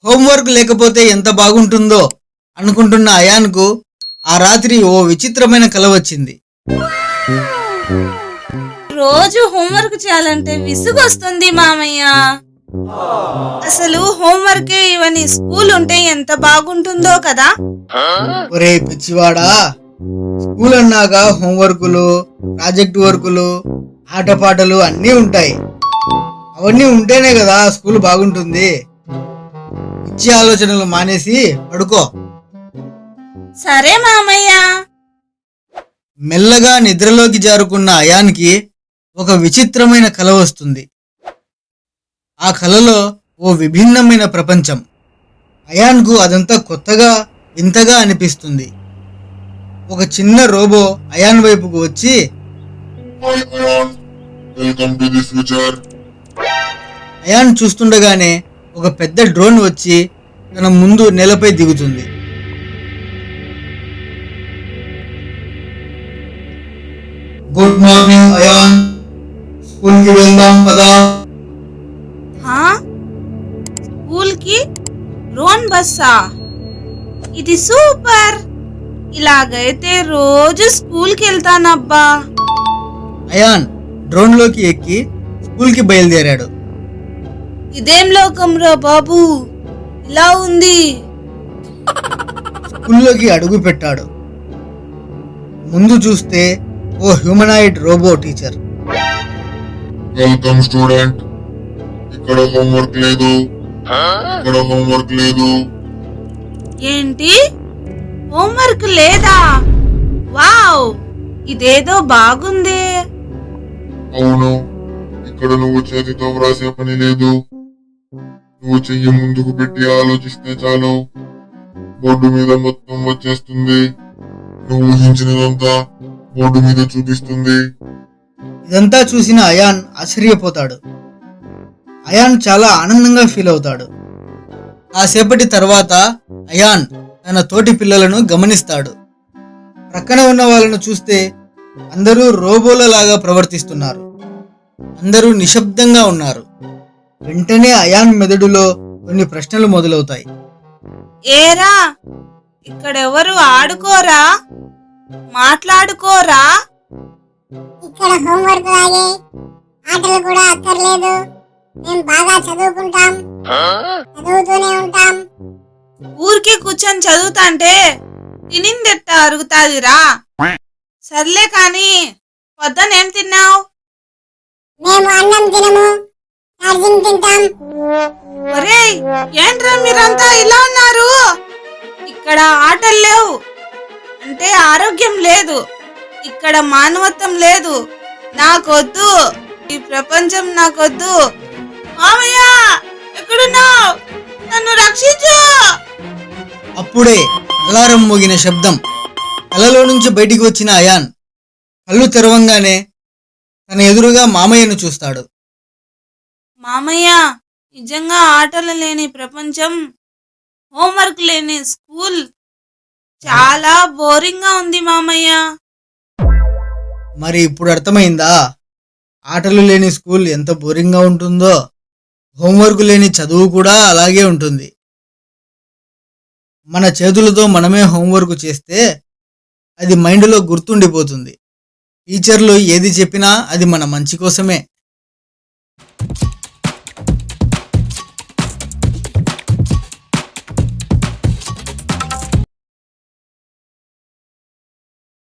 Homework లేకపోతే ఎంత బాగుంటుందో అనుకుంటున్న అయాన్కు ఆ రాత్రి ఓ విచిత్రమైన కల వచ్చింది. రోజు హోంవర్క్ చేయాలంటే విసుగొస్తుంది మామయ్య. అసలు హోంవర్కే ఇవని స్కూల్ ఉంటే ఎంత బాగుంటుందో కదా. ఒరే పిచ్చివాడా, స్కూల్ అన్నాక హోంవర్కులు, ప్రాజెక్ట్ వర్కులు, ఆటపాటలు అన్నీ ఉంటాయి. అవన్నీ ఉంటేనే కదా స్కూల్ బాగుంటుంది. పిచ్చి ఆలోచనలు మానేసి పడుకో. సరే మామయ్య. మెల్లగా నిద్రలోకి జారుకున్న అయాన్కి ఒక విచిత్రమైన కల వస్తుంది. ఆ కలలో ఓ విభిన్నమైన ప్రపంచం. అయాన్కు అదంతా కొత్తగా వింతగా అనిపిస్తుంది. ఒక చిన్న రోబో అయాన్ వైపుకు వచ్చి, అయాన్ చూస్తుండగానే ఒక పెద్ద డ్రోన్ వచ్చి తన ముందు నేలపై దిగుతుంది. గుడ్ మార్నింగ్ అయాన్, స్కూల్కి వెళ్దాం పదా. స్కూల్ కి డ్రోన్ బస్సా? ఇది సూపర్. ఇలాగైతే రోజు స్కూల్ కి వెళ్తానబ్బా. అయాన్ డ్రోన్ లోకి ఎక్కి స్కూల్ కి బయలుదేరాడు. ఇదేం లోకం రా బాబు, ఇలా ఉంది. స్కూల్లోకి అడుగు పెట్టాడు. ముందు చూస్తే ఓ humanoid robot teacher. Welcome student, ఇక్కడ హోంవర్క్ లేదు, ఇక్కడ హోంవర్క్ లేదు. ఏంటి, హోంవర్క్ లేదా? వావ్, ఇదేదో బాగుంది. అవును, ఇక్కడ నువ్వు చేతితో వ్రాసే పని లేదు. నువ్వు చెయ్యి ముందుకు పెట్టి ఆలోచిస్తే చాలు, బోర్డు మీద మొత్తం వచ్చేస్తుంది. నువ్వు ఊహించినదంతా బోర్డు మీద చూపిస్తుంది. ఇదంతా చూసిన అయాన్ ఆశ్చర్యపోతాడు. అయాన్ చాలా ఆనందంగా ఫీల్ అవుతాడు. కాసేపటి తర్వాత అయాన్ తన తోటి పిల్లలను గమనిస్తాడు. ప్రక్కన ఉన్న వాళ్ళను చూస్తే అందరూ రోబోలలాగా ప్రవర్తిస్తున్నారు. అందరూ నిశ్శబ్దంగా ఉన్నారు. వెంటనే అయాన్ మెదడులో కొన్ని ప్రశ్నలు మొదలవుతాయి. ఏరా, ఇక్కడెవరు ఆడుకోరా, మాట్లాడుకోరా? ఇక్కడ హోంవర్క్ లాగే ఆటలు కూడా అక్కర్లేదు. మేము బాగా చదువుకుంటాం, చదువుతూనే ఉంటాం. ఊరికే కూర్చొని చదువుతాంటే తినిందెట్ట అరుగుతాదిరా. సర్లే కాని, పొద్దునేం తిన్నావు? మేము అన్నం తినము, ఛార్జింగ్ తింటాం. ఒరేయ్, ఏంట్రా మీరంతా ఇలా ఉన్నారు? ఇక్కడ ఆటలు లేవు అంటే ఆరోగ్యం లేదు, ఇక్కడ మానవత్వం లేదు. నాకొద్దు, ఈ ప్రపంచం నాకొద్దు. మామయ్య, ఎక్కడున్నావు? నన్ను రక్షించు. అప్పుడే అలారం మోగిన శబ్దం. కలలో నుంచి బయటికి వచ్చిన అయాన్ కళ్ళు తెరవంగానే తన ఎదురుగా మామయ్యను చూస్తాడు. మామయ్య, నిజంగా ఆటలు లేని ప్రపంచం, హోంవర్క్ లేని స్కూల్ చాలా బోరింగ్ గా ఉంది మామయ్య. మరి ఇప్పుడు అర్థమైందా ఆటలు లేని స్కూల్ ఎంత బోరింగ్గా ఉంటుందో? హోంవర్క్ లేని చదువు కూడా అలాగే ఉంటుంది. మన చేతులతో మనమే హోంవర్క్ చేస్తే అది మైండ్లో గుర్తుండిపోతుంది. టీచర్లు ఏది చెప్పినా అది మన మంచి కోసమే.